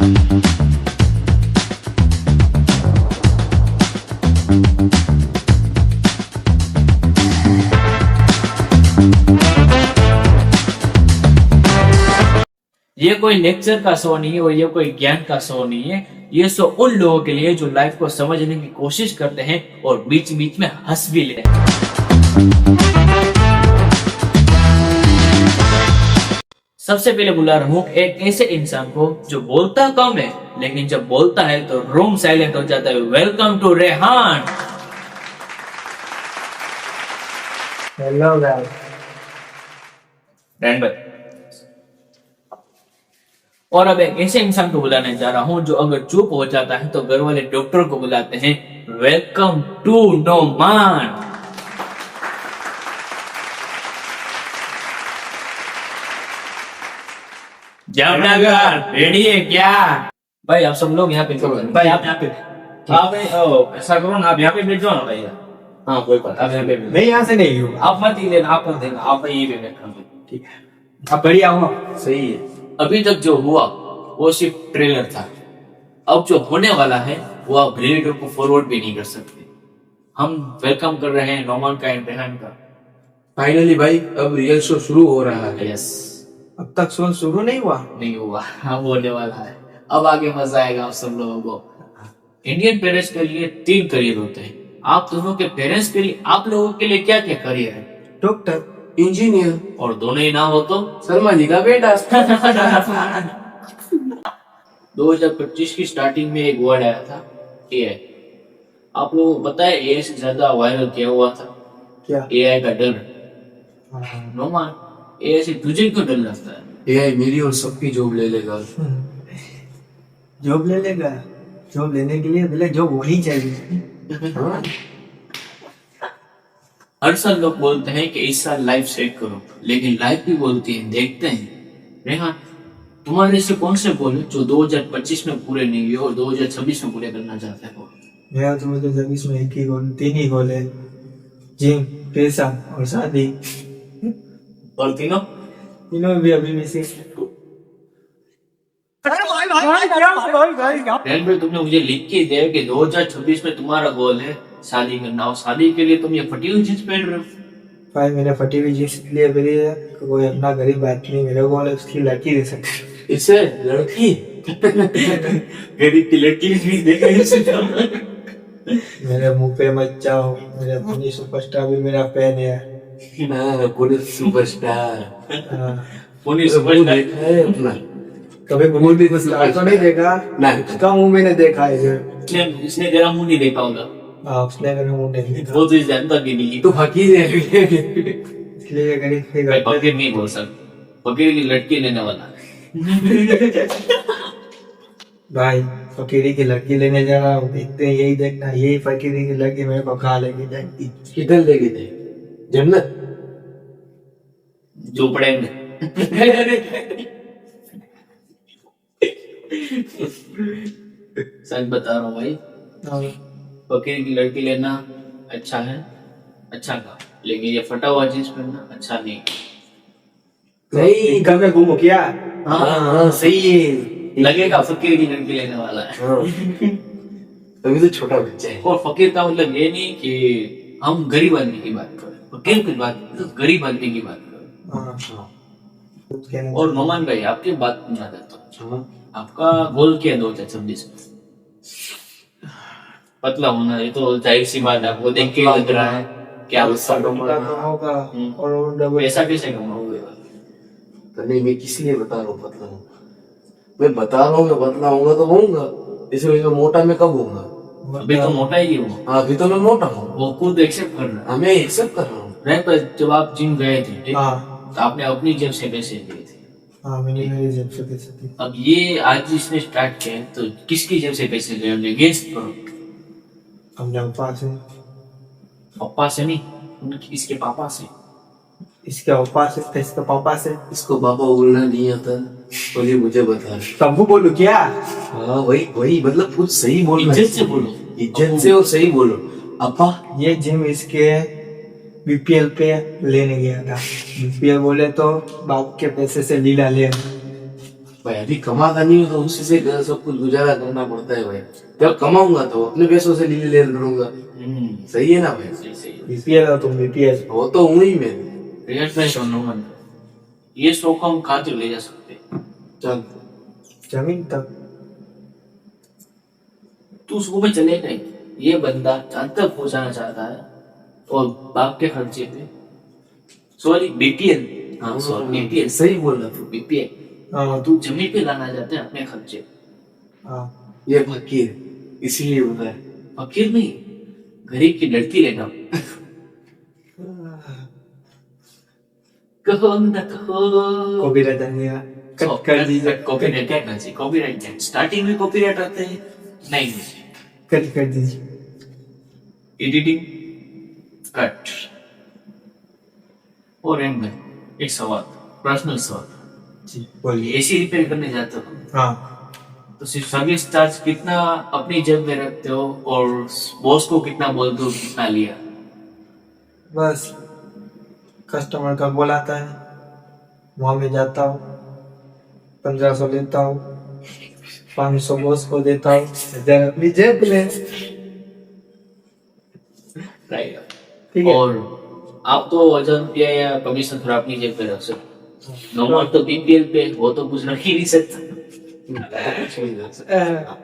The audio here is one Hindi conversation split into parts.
ये कोई लेक्चर का शो नहीं है और ये कोई ज्ञान का शो नहीं है। ये शो उन लोगों के लिए जो लाइफ को समझने की कोशिश करते हैं और बीच बीच में हंस भी लेते हैं। सबसे पहले बुला रहा हूँ एक ऐसे इंसान को जो बोलता कम है लेकिन जब बोलता है तो रूम साइलेंट हो जाता है। Welcome to Rehan. Hello guys. रैन भाई। और अब एक ऐसे इंसान को बुलाने जा रहा हूं जो अगर चुप हो जाता है तो घर वाले डॉक्टर को बुलाते हैं। Welcome to Noman. Jamnagar ready है क्या? भाई आप सब लोग यहाँ पे भाई आप यहाँ पे आप ऐसा करो ना, आप यहाँ पे बैठ जाओ ना भैया। हाँ कोई बात, आप यहाँ पे मैं यहाँ से नहीं हूँ। आप मत ही लेना, आप मत देना, आप यही पे बैठना। ठीक है, आप बढ़िया हो। सही है। अभी तक जो हुआ वो सिर्फ ट्रेलर था। अब जो होने वाला है वो आप रिलेटर को फॉरवर्ड भी नहीं कर सकते। हम वेलकम कर रहे हैं नोमान का एंड रेहान का। फाइनली भाई अब रियल शो शुरू हो रहा है। यस। अब तक शो शुरू नहीं हुआ? नहीं हुआ, अब होने वाला है। अब आगे मजा आएगा आप सब लोगों को। इंडियन पेरेंट्स के लिए 3 करियर होते हैं। आप दोनों के पेरेंट्स के लिए, आप लोगों के लिए क्या क्या करियर है? डॉक्टर, इंजीनियर और दोनों ही ना हो तो शर्मा जी का बेटा। 2025 की स्टार्टिंग में एक वर्ड आया था एआई। आप लोगों को पता है एआई से ज्यादा वायरल क्या हुआ था? क्या? एआई का डर। नोमान, एआई से तुझे क्यों डर लगता है? एआई मेरी और सबकी जॉब ले लेगा। जॉब ले लेगा? जॉब लेने के लिए पहले जॉब होनी चाहिए। हाँ? हर साल लोग बोलते हैं कि इस साल लाइफ सेट करो, लेकिन लाइफ भी बोलती है देखते हैं। रेहान, तुम्हारे से कौन से गोल है जो 2025 में पूरे नहीं हुए और 2026 में पूरे करना चाहते हो? मेरा तो मुझे 2026 में एक ही गोल, 3 ही गोल है। जिम, पैसा और शादी। और तीनों भी अभी में से। रेहान भाई, तुमने मुझे लिख के दिया कि 2026 में तुम्हारा गोल है शादी करना, और शादी के लिए तुम ये फटी हुई जींस पहन रहे हो। भाई मैंने फटी हुई जींस लिए मेरी है, कोई अपना गरीब आदमी मेरे गोल है उसकी लड़की दे सकते। इसे लड़की गरीब की लड़की भी देखा इसे। मेरे मुंह पे मत जाओ, मेरे पुनी सुपरस्टार भी मेरा फैन है। Police superstar. पुनी सुपरस्टार देखा है अपना। कभी पुनी भी तो नहीं देखा ना, उसका मुंह मैंने देखा है। इसने तेरा मुंह नहीं देखा होगा। उसने मेरा मुंह नहीं देखा। वो तो जानता भी नहीं। तो फकीर है। इसलिए गरीब भाई फकीर नहीं बोल सकता, फकीर की लड़की लेने वाला। भाई फकीरी की लड़की लेने जा रहा हूँ, देखते हैं यही देखना, यही फकीरी की लड़की मेरे को खा लेगी जाएगी। किधर लेके थे? जन्नत? झोपड़े में। सच बता रहा हूँ भाई, फकीर की लड़की लेना अच्छा है, अच्छा का, लेकिन ये फटा हुआ जींस पहनना अच्छा नहीं। नहीं घर में घूमो क्या? हाँ सही है। लगेगा फकीर की लड़की लेने वाला है। अभी तो छोटा बच्चा है। और फकीर का मतलब ये नहीं कि हम गरीब आदमी की बात करें, फकीर की बात तो गरीब आदमी की बात करें। और नोमान भाई, आपकी बात सुनना चाहता हूँ। आपका गोल क्या है 2026 में? पतला होना, ये तो जाहिर सी बात है, आपको देख के लग रहा है कि आप होगा और पैसा कैसे कमाओगे? तो नहीं, मैं किस लिए बता रहा हूँ पतला हूँ? मैं बता रहा हूँ मैं पतला होऊंगा तो होऊंगा, इसलिए मोटा मैं कब होऊंगा? अभी तो मोटा ही हूँ। हाँ अभी तो मैं मोटा हूँ। वो खुद एक्सेप्ट कर रहा है। मैं एक्सेप्ट कर रहा हूँ। पर जब आप जिम गए थे, ठीक? हाँ। तो आपने अपनी जेब से पैसे दिए थे। हाँ मैंने मेरी जेब से पैसे दिए। अब ये आज इसने स्टार्ट किया है, तो किसकी जेब से पैसे लिए हमने? गेस करो। हमने पापा से। पापा से नहीं, इसके पापा से। इसके पापा से, इसके पापा से। इसको पापा बोलना नहीं आता और ये मुझे बता। सबको बोलू क्या? हाँ वही वही, मतलब कुछ सही बोलो, इज्जत से बोलो, इज्जत से और सही बोलो। अपा ये जिम इसके बीपीएल पे लेने गया था। बीपीएल बोले तो बाप के पैसे से लीला ले। भाई अभी कमाता नहीं हूँ तो उसी से सब कुछ गुजारा करना पड़ता है भाई। जब कमाऊंगा तो अपने पैसों से लीले ले लूंगा। सही है ना भाई? सही सही बीपीएल हो तुम, बीपीएल वो तो हूँ ही मैं। रियल में नोमन, ये शो को हम कहाँ तक ले जा सकते हैं? चल जमीन तक। तू उसको में चलेगा ही। ये बंदा चांद तक पहुंचाना चाहता है और बाप के खर्चे पे, सॉरी बीपीएल, हाँ सॉरी बीपीएल, सही बोल रहा तू। बीपीएल हाँ तू जमीन पे लाना चाहते हैं अपने खर्चे। हाँ ये फकीर इसीलिए होता है। फकीर नहीं, गरीब की लड़की लेना। कहो न कहो, कॉपीराइट आ गया, कट कर दीजिए, कॉपीराइट क्या करना चाहिए? कॉपीराइट क्या स्टार्टिंग में कॉपीराइट आते हैं? नहीं, कट कर दीजिए। Editing cut. और एंड में एक सवाल, पर्सनल सवाल, जी बोलिए। एसी रिपेयर करने जाते हो हाँ तो सिर्फ सर्विस चार्ज कितना अपनी जेब में रखते हो और बॉस को कितना बोलते हो कितना लिया? बस कस्टमर का कॉल आता है, वहाँ में जाता हूँ, 1500 लेता हूँ, 500 बॉस को देता हूँ, 1000 अपनी जेब में। राइट। ठीक है। और आप तो 1000 रुपया या कमीशन थोड़ा अपनी जेब पे रख सकते। नॉर्मल तो बीपीएल पे वो तो कुछ रख ही नहीं सकता।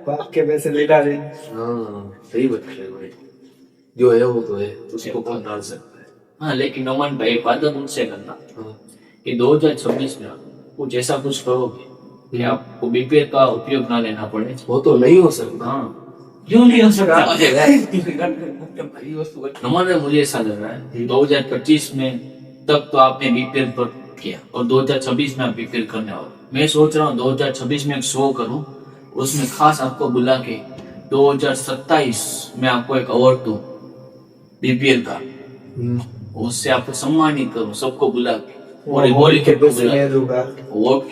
बाप के पैसे ले डाले। हाँ सही बात है भाई, जो है वो तो है, उसको कौन डाल सकता है। हाँ लेकिन नोमान भाई वादा मुझसे करना हाँ। कि 2026 में कुछ ऐसा कुछ करोगे कि आपको बीपीएल का उपयोग ना लेना पड़े। वो तो नहीं हो सकता। हाँ क्यों नहीं हो सकता? भाई वस्तु नोमान में मुझे ऐसा लग रहा है 2025 में तब तो आपने बीपीएल पर किया और 2026 में आप बीपीएल करने वाले। मैं सोच रहा हूँ 2026 में एक शो करूँ, उसमें खास आपको बुला के 2027 में आपको एक अवार्ड दूं बीपीएल का, उससे आपको सम्मानित करूं सबको बुला के और अवार्ड के पैसे मैं दूंगा। अवार्ड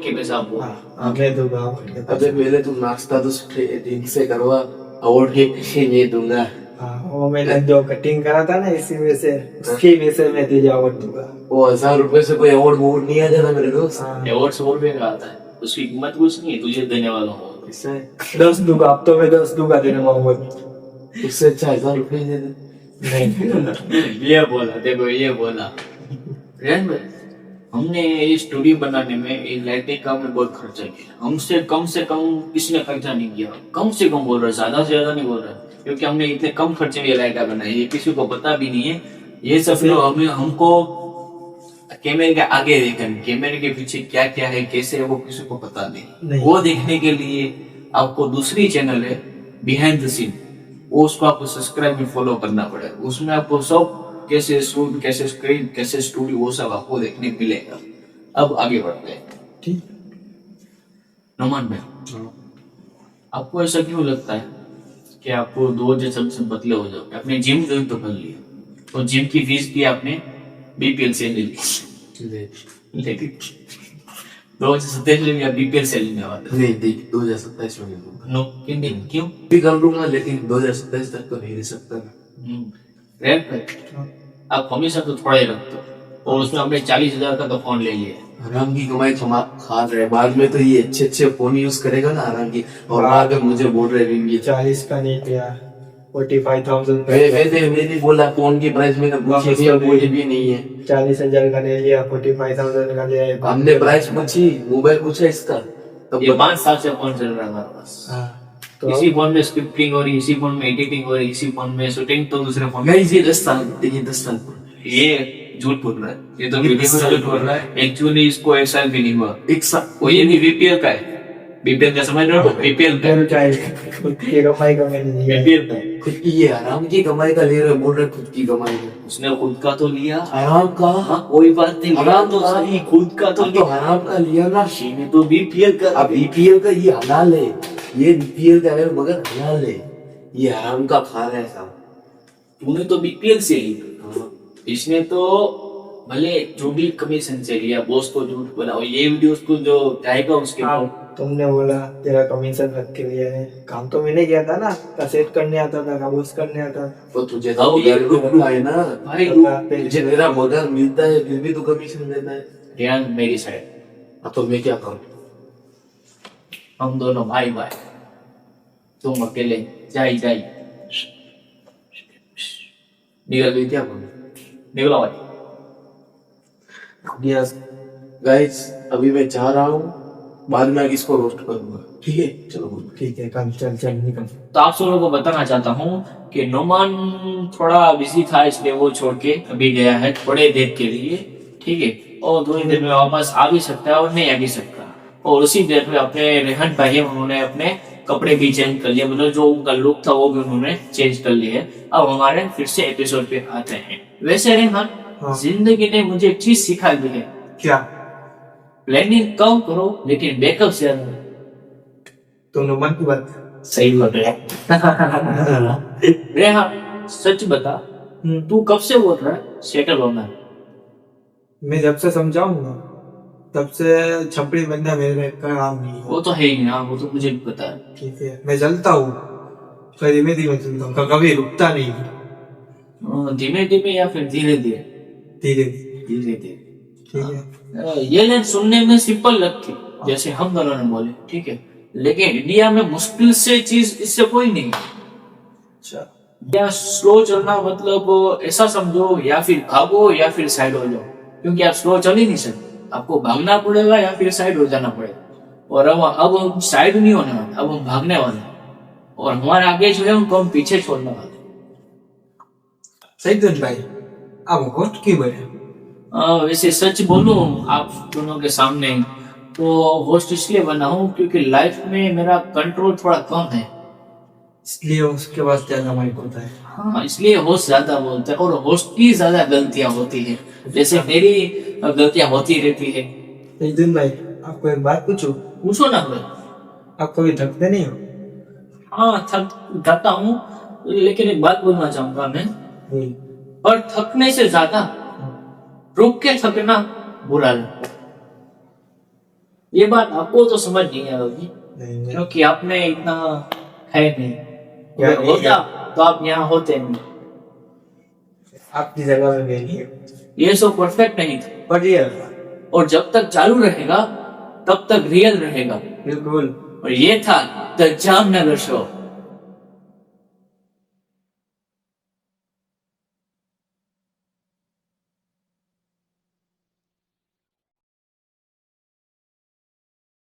के पैसे आपको। हाँ मैं दूंगा। अबे पहले तू नाश्ता तो ठीक से करवा, अवार्ड के पैसे मैं दूंगा। हाँ वो मैंने जो कटिंग करा था ना इसी में से, उसकी में से मैं तुझे अवार्ड दूंगा। वो 1000 रुपए से कोई अवार्ड नहीं आ जाता मेरे दोस्त। अवार्ड 100 रुपए का आता है, उसकी कीमत कुछ नहीं है, तुझे देने वाला हूँ। इससे 10 दूंगा, अब तो मैं 10 दूंगा तेरे को अवार्ड। उससे अच्छा 1000 रुपए दे दे। नहीं ये बोला, देखो ये बोला रेन भाई, हमने ये स्टूडियो बनाने में ये लाइटिंग का हमने बहुत खर्चा किया। हमसे कम किसने खर्चा नहीं किया, कम से कम बोल रहा है, ज्यादा से ज्यादा नहीं बोल रहा है, क्योंकि हमने इतने कम खर्चे में ये लाइटा बनाई, ये किसी को पता भी नहीं है। ये सब लोग हमको कैमरे के आगे देखा, कैमरे के पीछे क्या क्या है कैसे है वो किसी को पता नहीं। वो देखने के लिए आपको दूसरी चैनल है बिहाइंड द सीन, वो उसको आपको सब्सक्राइब में फॉलो करना पड़ेगा। उसमें आपको सब कैसे शूट, कैसे स्क्रीन, कैसे स्टूडियो, वो सब आपको देखने को मिलेगा। अब आगे बढ़ते हैं। ठीक। नोमान भाई, आपको ऐसा क्यों लगता है कि आपको 2026 में बदले हो जाओगे? आपने जिम ज्वाइन तो कर लिया और जिम की फीस भी आपने बीपीएल से ले ली, लेकिन 2027 में भी आप बीपीएल से लेने वाले नहीं देख 2027 में लूंगा। नो क्यों? भी कर लूंगा लेकिन 2027 तक तो नहीं रह सकता ना। रेंट पे आप कमीशन तो थोड़ा ही रखते हो और उसमें आपने 40,000 का तो फोन ले लिया। आराम की कमाई खा रहे, बाद में तो ये अच्छे फोन यूज करेगा ना आराम की, और आगे मुझे बोल रहे हैं ये 40 का नहीं किया, 45,000 मैंने बोला फोन की प्राइस मैंने पूछी बोली भी नहीं है। 40,000 का ले लिया, 45,000 का ले आया। हमने प्राइस पूछी, मोबाइल पूछा इसका, तब ये 5 साल से फोन चल रहा है हमारे पास। तो इसी फोन में स्क्रिप्टिंग हो रही, इसी फोन में एडिटिंग हो रही, इसी फोन में शूटिंग तो दूसरे फोन में। नहीं ये 10 साल, देखिए 10 साल ये झूठ बोल रहा है, ये तो ये वीडियो में किसका झूठ बोल रहा है। एक्चुअली इसको एक साल भी नहीं हुआ, एक साल। वो ये भी बीपीएल का है। बीपीएल का समझ रहे हो? बीपीएल का खुद की कमाई का मैंने लिया। बीपीएल का है। खुद की ये आराम की कमाई का ले रहे, बोल रहे खुद की कमाई का। उसने खुद का तो लिया, आराम का हाँ कोई बात नहीं, हराम तो का। सही, खुद का तो अब तो हराम का लिया ना। लिया, तो बीपीएल का। अब बीपीएल का ये हलाल है, ये बीपीएल का है मगर हलाल है, ये हराम का खा रहा है साहब। तूने तो बीपीएल से ली, इसने तो भले जो भी कमीशन से लिया, बॉस को झूठ बोला और ये वीडियो उसको जो जाएगा उसके तुमने बोला तेरा कमीशन रख के लिया है, काम तो मैंने किया था ना, सेट करने आता था, काबूस करने आता था। तो तुझे तो मगर भी रखा है ना भाई। तुझे मेरा मगर मिलता है फिर भी तू कमीशन देता है। ध्यान मेरी साइड, अब तो मैं क्या करूं? हम दोनों भाई भाई, तुम अकेले जाई जाई। निकल गई क्या बोल, निकलो भाई। यस गाइस अभी मैं जा रहा हूँ, बाद में इसको रोस्ट करूंगा, ठीक है? चलो बोलो। ठीक है, कल चल चल निकल। तो आप सब लोगों को बताना चाहता हूँ कि नोमान थोड़ा बिजी था, इसलिए वो छोड़ के अभी गया है थोड़े देर के लिए, ठीक है? और थोड़ी देर में वापस आ भी सकता है और नहीं आ भी सकता। और उसी देर में अपने रेहान भाई हैं, उन्होंने अपने कपड़े भी चेंज कर लिए, मतलब जो उनका लुक था वो भी उन्होंने चेंज कर लिया है। अब हमारे फिर से एपिसोड पे आते हैं। वैसे रेहान, हाँ। जिंदगी ने मुझे एक चीज सिखा दी है, क्या? प्लानिंग कम करो लेकिन बैकअप ज्यादा। तुमने मन की बात। सही बोल रहे रेहान, सच बता, तू कब से बोल रहा है सेटल होना है? मैं जब से समझाऊंगा तब से छपड़ी बनना मेरे का काम नहीं है। वो तो है ही ना, वो तो मुझे भी पता है। ठीक है, मैं जलता हूँ, फिर धीमे धीमे चलता हूँ, कभी रुकता नहीं। धीमे धीमे या फिर धीरे धीरे? धीरे धीरे धीरे। ठीक है। ये लाइन सुनने में सिंपल लगती, जैसे हम दोनों ने बोले, ठीक है? लेकिन इंडिया में मुश्किल से चीज इससे कोई नहीं। अच्छा, या स्लो चलना मतलब ऐसा समझो, या फिर भागो या फिर साइड हो जाओ, क्योंकि आप स्लो चल ही नहीं सकते, आपको भागना पड़ेगा या फिर साइड हो जाना पड़ेगा। और अब हम साइड नहीं होने वाले, अब हम भागने वाले हैं, और हमारे आगे जो है उनको हम पीछे छोड़ने वाले हैं। सही तो भाई, अब होस्ट क्यों बने? वैसे सच बोलूं आप दोनों के सामने, तो होस्ट इसलिए बना हूं क्योंकि लाइफ में मेरा कंट्रोल थोड़ा कम है, इसलिए उसके पास ज्यादा माइक होता है। हाँ, इसलिए होस्ट ज्यादा बोलता है और होस्ट की ज्यादा गलतियां होती है, जैसे मेरी गलतियां होती रहती है। सही भाई, आपको एक बात पूछूं? पूछो ना भाई। आप कभी थकते नहीं हो? हाँ, थकता हूँ, लेकिन एक बात बोलना चाहूंगा मैं, पर थकने से ज्यादा रुक के थकना बुरा लगता है। ये बात आपको तो समझ नहीं आ रही, नहीं, क्योंकि आपने इतना है नहीं, क्या अगर होता तो आप यहाँ होते नहीं। आपकी जगह में मैं नहीं हूँ। ये सब परफेक्ट नहीं था, पर ये और जब तक चालू रहेगा तब तक रियल रहेगा। बिल्कुल। और ये था द जामनगर शो।